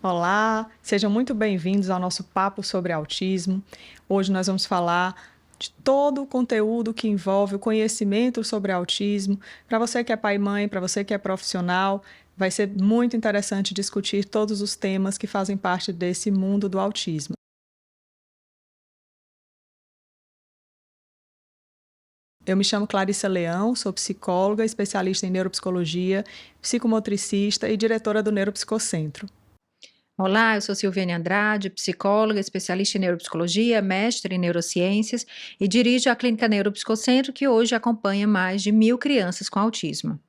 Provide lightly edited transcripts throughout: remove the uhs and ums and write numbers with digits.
Olá, sejam muito bem-vindos ao nosso papo sobre autismo. Hoje nós vamos falar de todo o conteúdo que envolve o conhecimento sobre autismo. Para você que é pai e mãe, para você que é profissional, vai ser muito interessante discutir todos os temas que fazem parte desse mundo do autismo. Eu me chamo Clarissa Leão, sou psicóloga, especialista em neuropsicologia, psicomotricista e diretora do Neuropsicocentro. Olá, eu sou Silviane Andrade, psicóloga, especialista em neuropsicologia, mestre em neurociências e dirijo a Clínica Neuropsicocentro, que hoje acompanha mais de 1.000 crianças com autismo.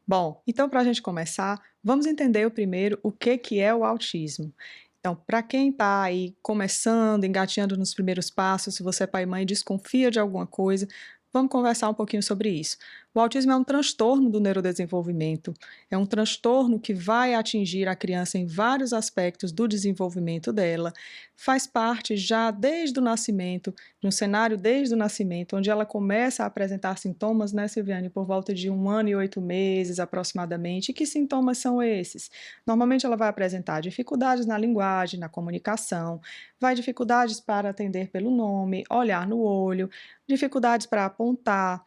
Bom, então para a gente começar, vamos entender primeiro o que é o autismo. Então, para quem está aí começando, engatinhando nos primeiros passos, se você é pai e mãe e desconfia de alguma coisa, vamos conversar um pouquinho sobre isso. O autismo é um transtorno do neurodesenvolvimento, é um transtorno que vai atingir a criança em vários aspectos do desenvolvimento dela, faz parte já desde o nascimento, de um cenário desde o nascimento, onde ela começa a apresentar sintomas, né, Silviane, por volta de 1 ano e 8 meses aproximadamente. E que sintomas são esses? Normalmente ela vai apresentar dificuldades na linguagem, na comunicação, vai dificuldades para atender pelo nome, olhar no olho, dificuldades para apontar,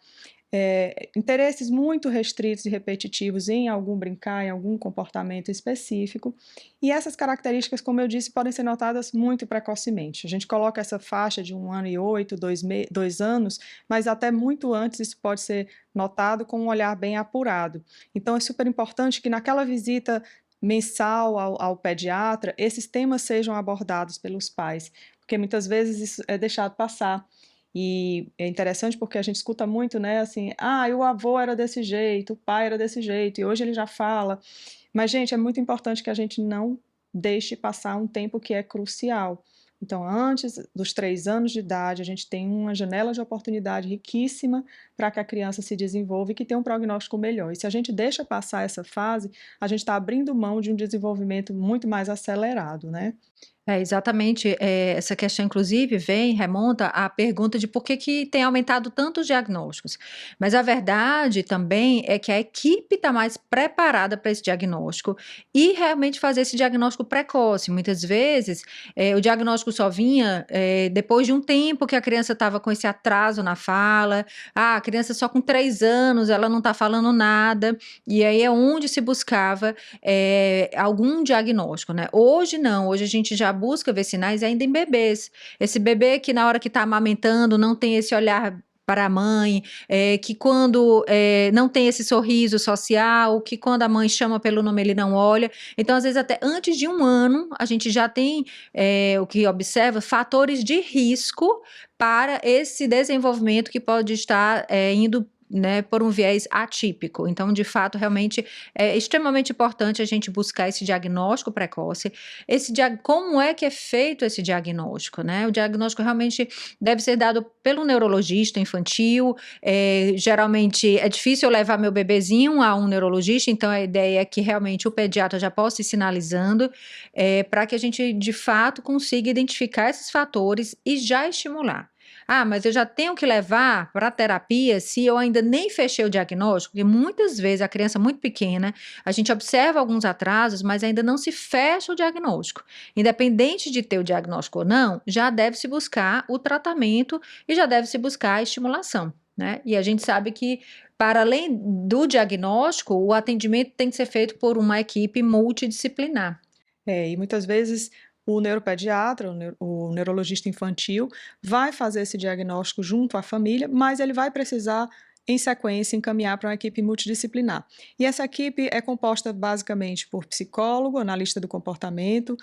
interesses muito restritos e repetitivos em algum brincar, em algum comportamento específico. E essas características, como eu disse, podem ser notadas muito precocemente. A gente coloca essa faixa de 1 ano e 8, 2 anos, mas até muito antes isso pode ser notado com um olhar bem apurado. Então, é super importante que naquela visita mensal ao pediatra, esses temas sejam abordados pelos pais, porque muitas vezes isso é deixado passar. E é interessante porque a gente escuta muito, né, assim, o avô era desse jeito, o pai era desse jeito, e hoje ele já fala. Mas, gente, é muito importante que a gente não deixe passar um tempo que é crucial. Então, antes dos 3 anos de idade, a gente tem uma janela de oportunidade riquíssima para que a criança se desenvolva e que tenha um prognóstico melhor. E se a gente deixa passar essa fase, a gente está abrindo mão de um desenvolvimento muito mais acelerado, né? Exatamente, essa questão inclusive remonta à pergunta de por que tem aumentado tanto os diagnósticos. Mas a verdade também é que a equipe está mais preparada para esse diagnóstico e realmente fazer esse diagnóstico precoce. Muitas vezes, o diagnóstico só vinha, depois de um tempo que a criança estava com esse atraso na fala, a criança só com 3 anos, ela não está falando nada, e aí é onde se buscava, algum diagnóstico, né. Hoje não, hoje a gente já busca ver sinais ainda em bebês. Esse bebê que na hora que está amamentando não tem esse olhar para a mãe, que quando não tem esse sorriso social, que quando a mãe chama pelo nome ele não olha. Então, às vezes, até antes de 1 ano, a gente já tem o que observa fatores de risco para esse desenvolvimento que pode estar indo, né, por um viés atípico. Então, de fato, realmente é extremamente importante a gente buscar esse diagnóstico precoce. Como é que é feito esse diagnóstico, né? O diagnóstico realmente deve ser dado pelo neurologista infantil. Geralmente é difícil eu levar meu bebezinho a um neurologista, então a ideia é que realmente o pediatra já possa ir sinalizando, para que a gente de fato consiga identificar esses fatores e já estimular. Mas eu já tenho que levar para terapia se eu ainda nem fechei o diagnóstico, porque muitas vezes a criança muito pequena, a gente observa alguns atrasos, mas ainda não se fecha o diagnóstico. Independente de ter o diagnóstico ou não, já deve-se buscar o tratamento e já deve-se buscar a estimulação, né? E a gente sabe que, para além do diagnóstico, o atendimento tem que ser feito por uma equipe multidisciplinar. E muitas vezes o neuropediatra, o neurologista infantil, vai fazer esse diagnóstico junto à família, mas ele vai precisar, em sequência, encaminhar para uma equipe multidisciplinar. E essa equipe é composta basicamente por psicólogo, analista do comportamento,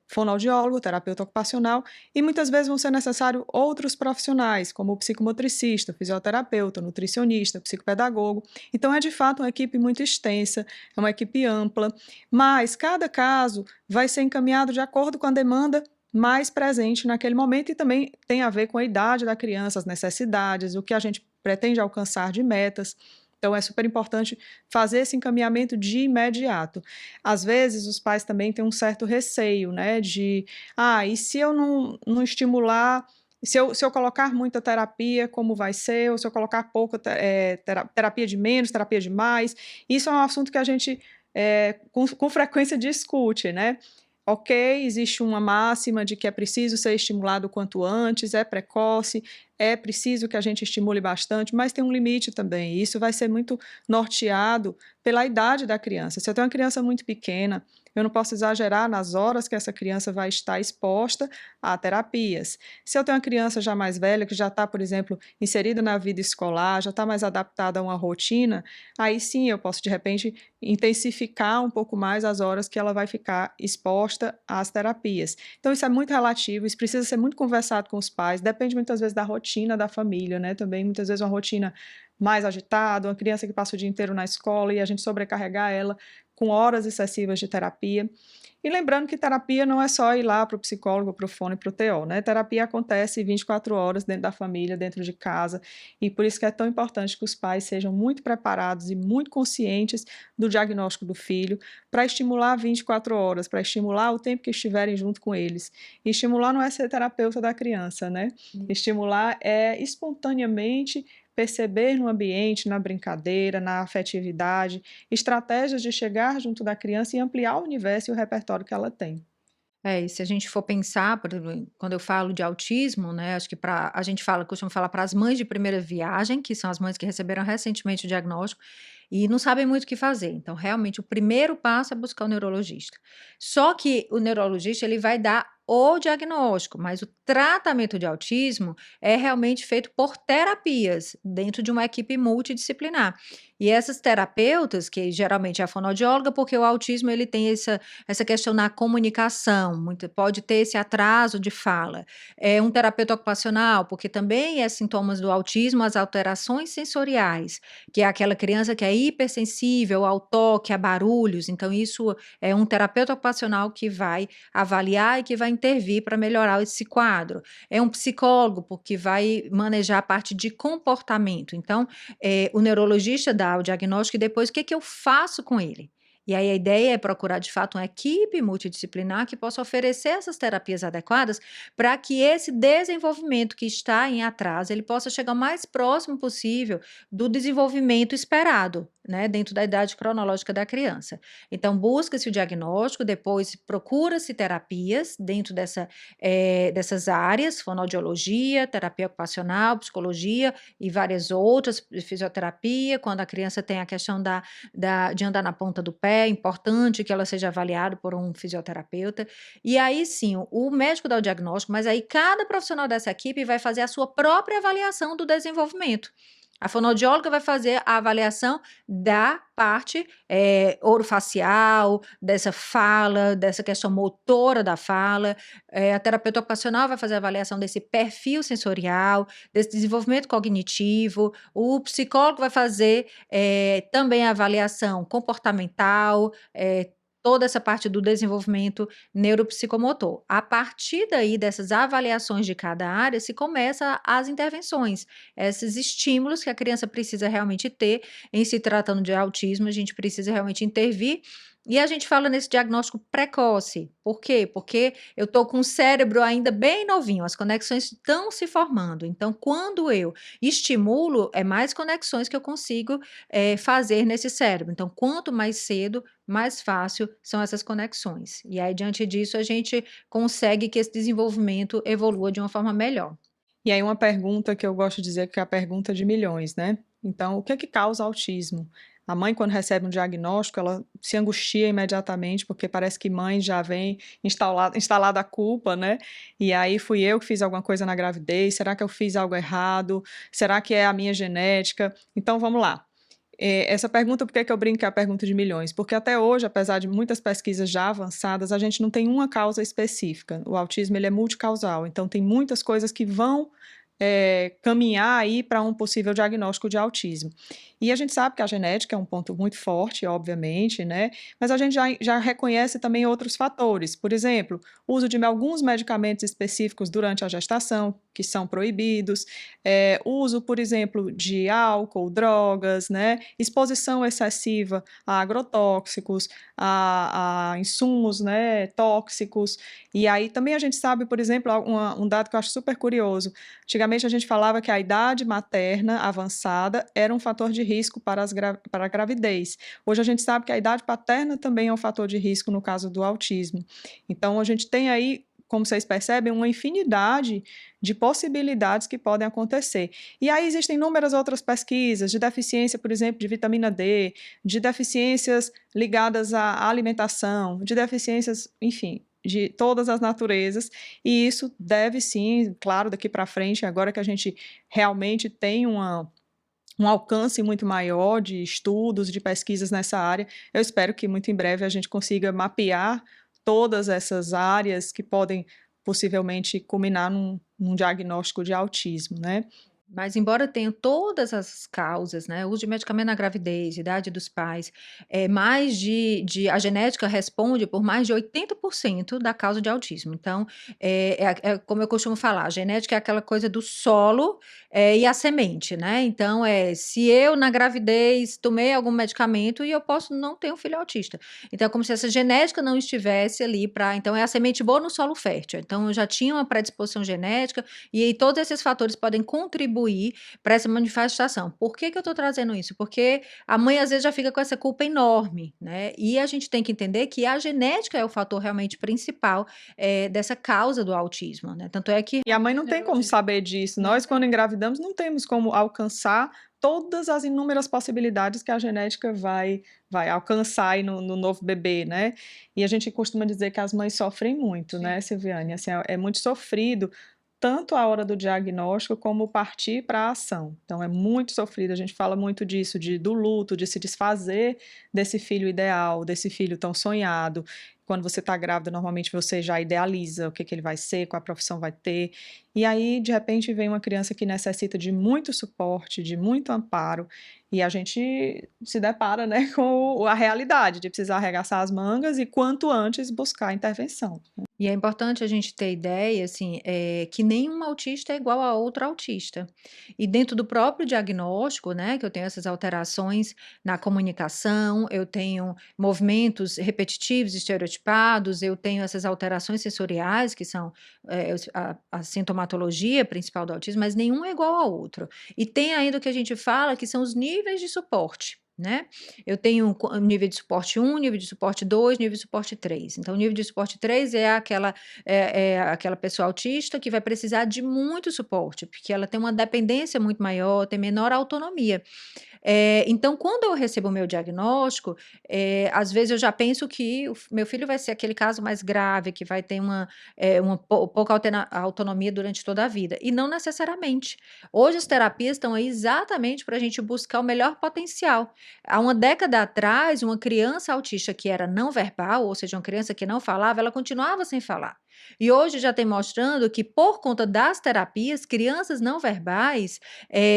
fonoaudiólogo, terapeuta ocupacional, e muitas vezes vão ser necessários outros profissionais, como o psicomotricista, o fisioterapeuta, o nutricionista, o psicopedagogo. Então, é de fato uma equipe muito extensa, é uma equipe ampla, mas cada caso vai ser encaminhado de acordo com a demanda mais presente naquele momento e também tem a ver com a idade da criança, as necessidades, o que a gente pretende alcançar de metas. Então, é super importante fazer esse encaminhamento de imediato. Às vezes, os pais também têm um certo receio, né, e se eu não estimular, se eu colocar muita terapia, como vai ser? Ou se eu colocar pouca terapia de menos, terapia de mais? Isso é um assunto que a gente com frequência discute, né? Ok, existe uma máxima de que é preciso ser estimulado o quanto antes, é precoce, é preciso que a gente estimule bastante, mas tem um limite também. E isso vai ser muito norteado pela idade da criança. Se eu tenho uma criança muito pequena, eu não posso exagerar nas horas que essa criança vai estar exposta a terapias. Se eu tenho uma criança já mais velha, que já está, por exemplo, inserida na vida escolar, já está mais adaptada a uma rotina, aí sim eu posso, de repente, intensificar um pouco mais as horas que ela vai ficar exposta às terapias. Então, isso é muito relativo, isso precisa ser muito conversado com os pais, depende muitas vezes da rotina da família, né? Também, muitas vezes, uma rotina mais agitada, uma criança que passa o dia inteiro na escola e a gente sobrecarregar ela com horas excessivas de terapia. E lembrando que terapia não é só ir lá para o psicólogo, para o fono e para o TO, né? Terapia acontece 24 horas dentro da família, dentro de casa, e por isso que é tão importante que os pais sejam muito preparados e muito conscientes do diagnóstico do filho, para estimular 24 horas, para estimular o tempo que estiverem junto com eles. E estimular não é ser terapeuta da criança, né? Estimular é espontaneamente perceber no ambiente, na brincadeira, na afetividade, estratégias de chegar junto da criança e ampliar o universo e o repertório que ela tem. E se a gente for pensar, por exemplo, quando eu falo de autismo, né, acho que a gente costuma falar para as mães de primeira viagem, que são as mães que receberam recentemente o diagnóstico e não sabem muito o que fazer. Então, realmente, o primeiro passo é buscar o neurologista. Só que o neurologista, ele vai dar o diagnóstico, mas o tratamento de autismo é realmente feito por terapias, dentro de uma equipe multidisciplinar. E essas terapeutas, que geralmente é a fonoaudióloga, porque o autismo ele tem essa questão na comunicação, pode ter esse atraso de fala. É um terapeuta ocupacional, porque também é sintomas do autismo, as alterações sensoriais, que é aquela criança que é hipersensível ao toque, a barulhos. Então, isso é um terapeuta ocupacional que vai avaliar e que vai intervir para melhorar esse quadro. É um psicólogo, porque vai manejar a parte de comportamento. Então, o neurologista dá o diagnóstico e depois o que eu faço com ele? E aí a ideia é procurar de fato uma equipe multidisciplinar que possa oferecer essas terapias adequadas para que esse desenvolvimento que está em atraso, ele possa chegar o mais próximo possível do desenvolvimento esperado, né, dentro da idade cronológica da criança. Então busca-se o diagnóstico, depois procura-se terapias dentro dessas áreas, fonoaudiologia, terapia ocupacional, psicologia e várias outras, fisioterapia, quando a criança tem a questão de andar na ponta do pé, é importante que ela seja avaliada por um fisioterapeuta. E aí sim, o médico dá o diagnóstico, mas aí cada profissional dessa equipe vai fazer a sua própria avaliação do desenvolvimento. A fonoaudióloga vai fazer a avaliação da parte orofacial, dessa fala, dessa questão motora da fala. A terapeuta ocupacional vai fazer a avaliação desse perfil sensorial, desse desenvolvimento cognitivo. O psicólogo vai fazer também a avaliação comportamental, toda essa parte do desenvolvimento neuropsicomotor. A partir daí, dessas avaliações de cada área, se começa as intervenções, esses estímulos que a criança precisa realmente ter em se tratando de autismo, a gente precisa realmente intervir. E a gente fala nesse diagnóstico precoce. Por quê? Porque eu estou com o cérebro ainda bem novinho, as conexões estão se formando. Então, quando eu estimulo, é mais conexões que eu consigo fazer nesse cérebro. Então, quanto mais cedo, mais fácil são essas conexões. E aí, diante disso, a gente consegue que esse desenvolvimento evolua de uma forma melhor. E aí uma pergunta que eu gosto de dizer que é a pergunta de milhões, né? Então, o que é que causa autismo? A mãe, quando recebe um diagnóstico, ela se angustia imediatamente, porque parece que mãe já vem instalada a culpa, né? E aí fui eu que fiz alguma coisa na gravidez? Será que eu fiz algo errado? Será que é a minha genética? Então, vamos lá. Essa pergunta, por que eu brinco que é a pergunta de milhões? Porque até hoje, apesar de muitas pesquisas já avançadas, a gente não tem uma causa específica. O autismo ele é multicausal, então tem muitas coisas que vão caminhar aí para um possível diagnóstico de autismo. E a gente sabe que a genética é um ponto muito forte, obviamente, né? Mas a gente já reconhece também outros fatores. Por exemplo, o uso de alguns medicamentos específicos durante a gestação, que são proibidos, uso, por exemplo, de álcool, drogas, né? Exposição excessiva a agrotóxicos, a insumos, né, tóxicos. E aí também a gente sabe, por exemplo, um dado que eu acho super curioso. Antigamente a gente falava que a idade materna avançada era um fator de risco para a gravidez. Hoje a gente sabe que a idade paterna também é um fator de risco no caso do autismo. Então a gente tem aí, como vocês percebem, uma infinidade de possibilidades que podem acontecer. E aí existem inúmeras outras pesquisas de deficiência, por exemplo, de vitamina D, de deficiências ligadas à alimentação, de deficiências, enfim, de todas as naturezas, e isso deve sim, claro, daqui para frente, agora que a gente realmente tem um alcance muito maior de estudos, de pesquisas nessa área, eu espero que muito em breve a gente consiga mapear todas essas áreas que podem possivelmente culminar num diagnóstico de autismo, né? Mas embora tenham todas as causas, né, uso de medicamento na gravidez, idade dos pais, mais a genética responde por mais de 80% da causa de autismo. Então, é como eu costumo falar, a genética é aquela coisa do solo, e a semente, né. Então, se eu na gravidez tomei algum medicamento e eu posso não ter um filho autista. Então, é como se essa genética não estivesse ali para então é a semente boa no solo fértil. Então eu já tinha uma predisposição genética, e aí todos esses fatores podem contribuir para essa manifestação. Por que que eu estou trazendo isso? Porque a mãe às vezes já fica com essa culpa enorme, né? E a gente tem que entender que a genética é o fator realmente principal dessa causa do autismo, né? Tanto é que E a mãe não tem como saber disso. Nós, quando engravidamos, não temos como alcançar todas as inúmeras possibilidades que a genética vai alcançar aí no novo bebê, né? E a gente costuma dizer que as mães sofrem muito, né, Silviane? Assim, é muito sofrido tanto a hora do diagnóstico como partir para a ação. Então é muito sofrido, a gente fala muito disso, do luto, de se desfazer desse filho ideal, desse filho tão sonhado. Quando você está grávida, normalmente você já idealiza o que ele vai ser, qual a profissão vai ter. E aí, de repente, vem uma criança que necessita de muito suporte, de muito amparo, e a gente se depara, né, com a realidade de precisar arregaçar as mangas e quanto antes buscar intervenção. E é importante a gente ter ideia, assim, que nenhum autista é igual a outro autista. E dentro do próprio diagnóstico, né, que eu tenho essas alterações na comunicação, eu tenho movimentos repetitivos, estereotipados, eu tenho essas alterações sensoriais, que são a sintomatologia principal do autismo, mas nenhum é igual ao outro. E tem ainda o que a gente fala, que são os níveis de suporte. Né? Eu tenho nível de suporte 1, nível de suporte 2, nível de suporte 3. Então, o nível de suporte 3 é aquela pessoa autista que vai precisar de muito suporte, porque ela tem uma dependência muito maior, tem menor autonomia. Então, quando eu recebo o meu diagnóstico, às vezes eu já penso que o meu filho vai ser aquele caso mais grave, que vai ter uma pouca autonomia durante toda a vida, e não necessariamente. Hoje as terapias estão aí exatamente para a gente buscar o melhor potencial. Há uma década atrás, uma criança autista que era não verbal, ou seja, uma criança que não falava, ela continuava sem falar. E hoje já tem mostrando que, por conta das terapias, crianças não verbais,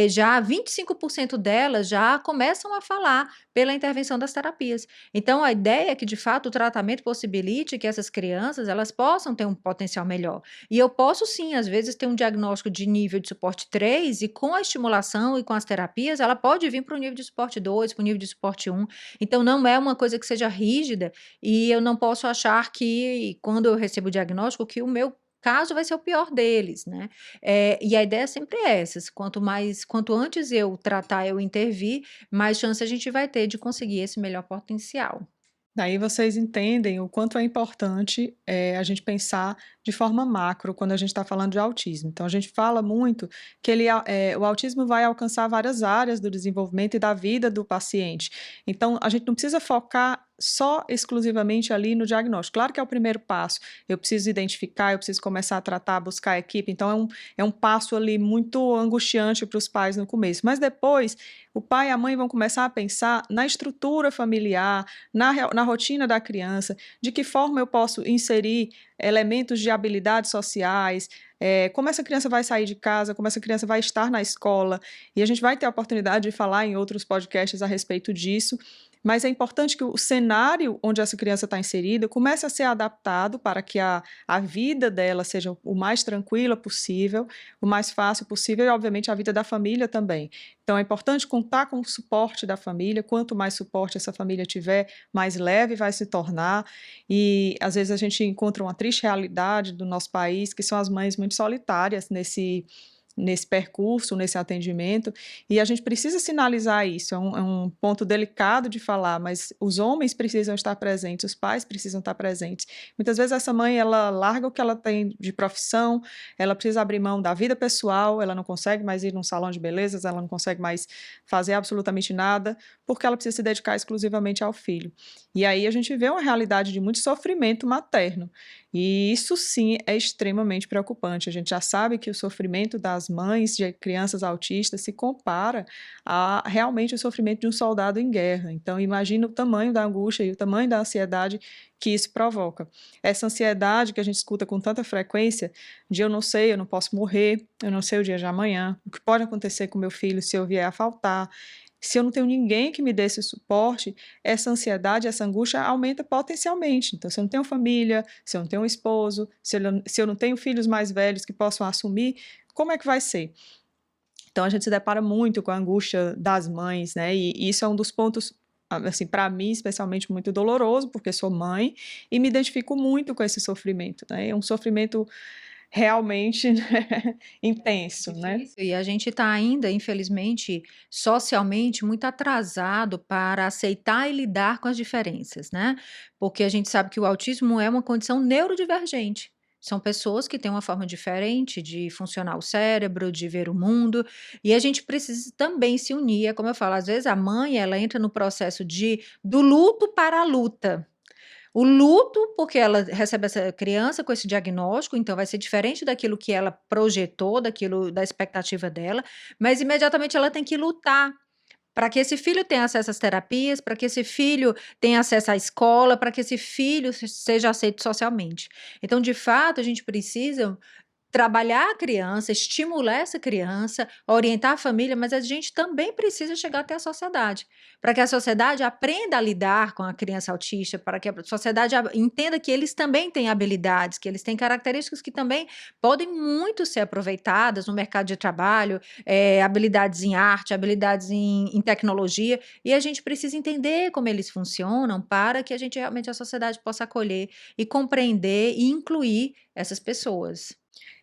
já 25% delas já começam a falar pela intervenção das terapias. Então, a ideia é que, de fato, o tratamento possibilite que essas crianças elas possam ter um potencial melhor. E eu posso, sim, às vezes, ter um diagnóstico de nível de suporte 3 e, com a estimulação e com as terapias, ela pode vir para o nível de suporte 2, para o nível de suporte 1. Então, não é uma coisa que seja rígida e eu não posso achar que, quando eu recebo o diagnóstico, que o meu caso vai ser o pior deles, né? E a ideia sempre é essa: quanto antes eu tratar, eu intervir, mais chance a gente vai ter de conseguir esse melhor potencial. Daí vocês entendem o quanto é importante a gente pensar de forma macro quando a gente está falando de autismo. Então, a gente fala muito que o autismo vai alcançar várias áreas do desenvolvimento e da vida do paciente. Então, a gente não precisa focar só exclusivamente ali no diagnóstico. Claro que é o primeiro passo. Eu preciso identificar, eu preciso começar a tratar, buscar a equipe. Então, é um passo ali muito angustiante para os pais no começo. Mas depois, o pai e a mãe vão começar a pensar na estrutura familiar, na rotina da criança, de que forma eu posso inserir elementos de habilidades sociais, como essa criança vai sair de casa, como essa criança vai estar na escola, e a gente vai ter a oportunidade de falar em outros podcasts a respeito disso, mas é importante que o cenário onde essa criança está inserida comece a ser adaptado para que a vida dela seja o mais tranquila possível, o mais fácil possível e, obviamente, a vida da família também. Então, é importante contar com o suporte da família. Quanto mais suporte essa família tiver, mais leve vai se tornar. E, às vezes, a gente encontra uma triste realidade do nosso país, que são as mães muito solitárias nesse percurso, nesse atendimento, e a gente precisa sinalizar isso, é um ponto delicado de falar, mas os homens precisam estar presentes, os pais precisam estar presentes. Muitas vezes essa mãe, ela larga o que ela tem de profissão, ela precisa abrir mão da vida pessoal, ela não consegue mais ir num salão de belezas, ela não consegue mais fazer absolutamente nada, porque ela precisa se dedicar exclusivamente ao filho. E aí a gente vê uma realidade de muito sofrimento materno, e isso sim é extremamente preocupante. A gente já sabe que o sofrimento das mães de crianças autistas se compara a realmente o sofrimento de um soldado em guerra. Então, imagina o tamanho da angústia e o tamanho da ansiedade que isso provoca. Essa ansiedade que a gente escuta com tanta frequência, de eu não sei, eu não posso morrer, eu não sei o dia de amanhã, o que pode acontecer com meu filho se eu vier a faltar, se eu não tenho ninguém que me dê esse suporte, essa ansiedade, essa angústia aumenta potencialmente. Então, se eu não tenho família, se eu não tenho um esposo, se eu não tenho filhos mais velhos que possam assumir, como é que vai ser? Então, a gente se depara muito com a angústia das mães, né? E isso é um dos pontos, assim, para mim, especialmente muito doloroso, porque sou mãe e me identifico muito com esse sofrimento, né? É um sofrimento realmente né, intenso, né? Difícil. E a gente está ainda, infelizmente, socialmente, muito atrasado para aceitar e lidar com as diferenças, né? Porque a gente sabe que o autismo é uma condição neurodivergente. São pessoas que têm uma forma diferente de funcionar o cérebro, de ver o mundo, e a gente precisa também se unir. É como eu falo, às vezes a mãe, ela entra no processo do luto para a luta. O luto, porque ela recebe essa criança com esse diagnóstico, então vai ser diferente daquilo que ela projetou, daquilo da expectativa dela, mas imediatamente ela tem que lutar para que esse filho tenha acesso às terapias, para que esse filho tenha acesso à escola, para que esse filho seja aceito socialmente. Então, de fato, a gente precisa trabalhar a criança, estimular essa criança, orientar a família, mas a gente também precisa chegar até a sociedade, para que a sociedade aprenda a lidar com a criança autista, para que a sociedade entenda que eles também têm habilidades, que eles têm características que também podem muito ser aproveitadas no mercado de trabalho, habilidades em arte, habilidades em tecnologia, e a gente precisa entender como eles funcionam para que a gente realmente, a sociedade possa acolher e compreender e incluir essas pessoas.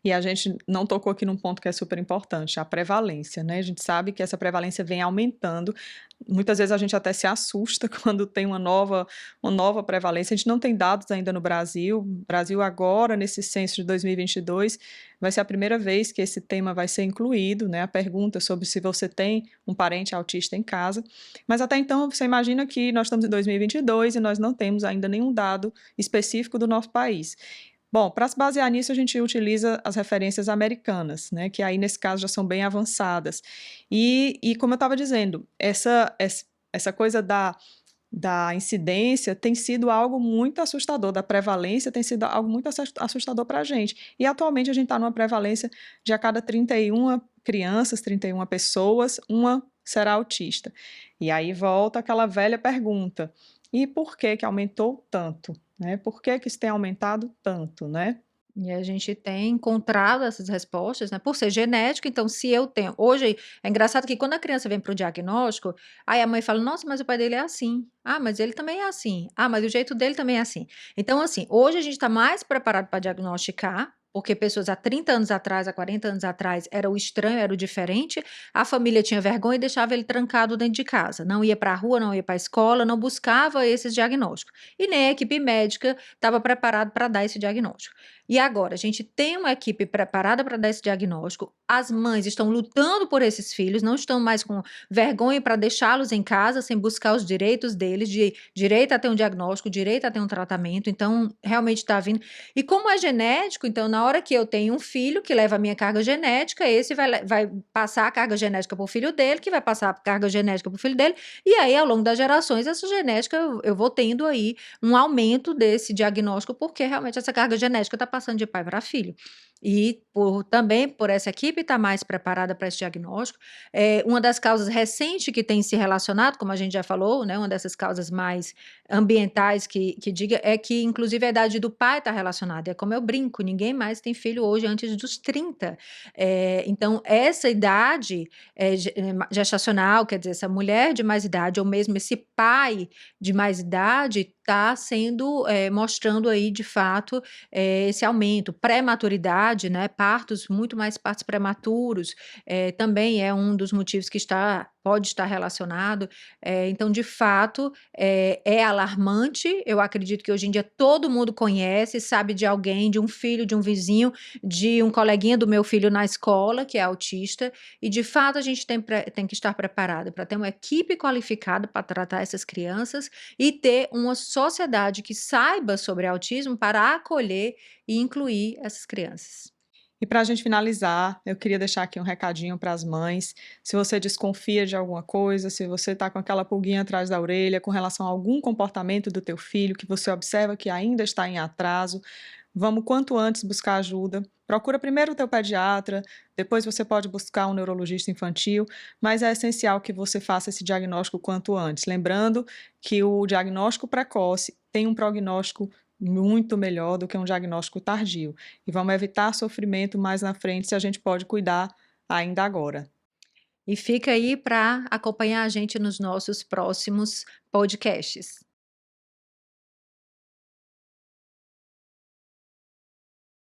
E a gente não tocou aqui num ponto que é super importante, a prevalência, né? A gente sabe que essa prevalência vem aumentando. Muitas vezes a gente até se assusta quando tem uma nova prevalência. A gente não tem dados ainda no Brasil. O Brasil agora, nesse censo de 2022, vai ser a primeira vez que esse tema vai ser incluído, né? A pergunta sobre se você tem um parente autista em casa. Mas até então, você imagina que nós estamos em 2022 e nós não temos ainda nenhum dado específico do nosso país. Bom, para se basear nisso, a gente utiliza as referências americanas, né, que aí, nesse caso, já são bem avançadas. E como eu estava dizendo, essa coisa da incidência tem sido algo muito assustador, da prevalência tem sido algo muito assustador para a gente. E atualmente a gente está numa prevalência de a cada 31 crianças, 31 pessoas, uma será autista. E aí volta aquela velha pergunta: e por que que aumentou tanto? Né? Por que que isso tem aumentado tanto, né? E a gente tem encontrado essas respostas, né, por ser genético, então se eu tenho hoje é engraçado que quando a criança vem para o diagnóstico, aí a mãe fala: "Nossa, mas o pai dele é assim. Ah, mas ele também é assim. Ah, mas o jeito dele também é assim". Então assim, hoje a gente está mais preparado para diagnosticar, porque pessoas há 30 anos atrás, há 40 anos atrás, era o estranho, era o diferente, a família tinha vergonha e deixava ele trancado dentro de casa, não ia para a rua, não ia para a escola, não buscava esses diagnósticos. E nem a equipe médica estava preparada para dar esse diagnóstico. E agora, a gente tem uma equipe preparada para dar esse diagnóstico, as mães estão lutando por esses filhos, não estão mais com vergonha para deixá-los em casa sem buscar os direitos deles, de direito a ter um diagnóstico, direito a ter um tratamento, então realmente está vindo. E como é genético, então na hora que eu tenho um filho que leva a minha carga genética, esse vai passar a carga genética para o filho dele, que vai passar a carga genética para o filho dele, e aí ao longo das gerações, essa genética eu vou tendo aí um aumento desse diagnóstico, porque realmente essa carga genética está passando de pai para filho. E também por essa equipe estar mais preparada para esse diagnóstico, uma das causas recentes que tem se relacionado, como a gente já falou, né, uma dessas causas mais ambientais que diga, é que inclusive a idade do pai está relacionada. É como eu brinco, ninguém mais tem filho hoje antes dos 30. Então, essa idade gestacional, quer dizer, essa mulher de mais idade, ou mesmo esse pai de mais idade, está sendo, mostrando aí de fato esse aumento, prematuridade, idade, né, partos prematuros, também é um dos motivos que pode estar relacionado. Então, de fato, é alarmante. Eu acredito que hoje em dia todo mundo conhece, sabe de alguém, de um filho, de um vizinho, de um coleguinha do meu filho na escola que é autista, e de fato a gente tem que estar preparado para ter uma equipe qualificada para tratar essas crianças e ter uma sociedade que saiba sobre autismo para acolher e incluir essas crianças. E para a gente finalizar, eu queria deixar aqui um recadinho para as mães. Se você desconfia de alguma coisa, se você está com aquela pulguinha atrás da orelha com relação a algum comportamento do teu filho que você observa que ainda está em atraso, vamos quanto antes buscar ajuda. Procura primeiro o teu pediatra, depois você pode buscar um neurologista infantil, mas é essencial que você faça esse diagnóstico quanto antes. Lembrando que o diagnóstico precoce tem um prognóstico muito melhor do que um diagnóstico tardio. E vamos evitar sofrimento mais na frente se a gente pode cuidar ainda agora. E fica aí para acompanhar a gente nos nossos próximos podcasts.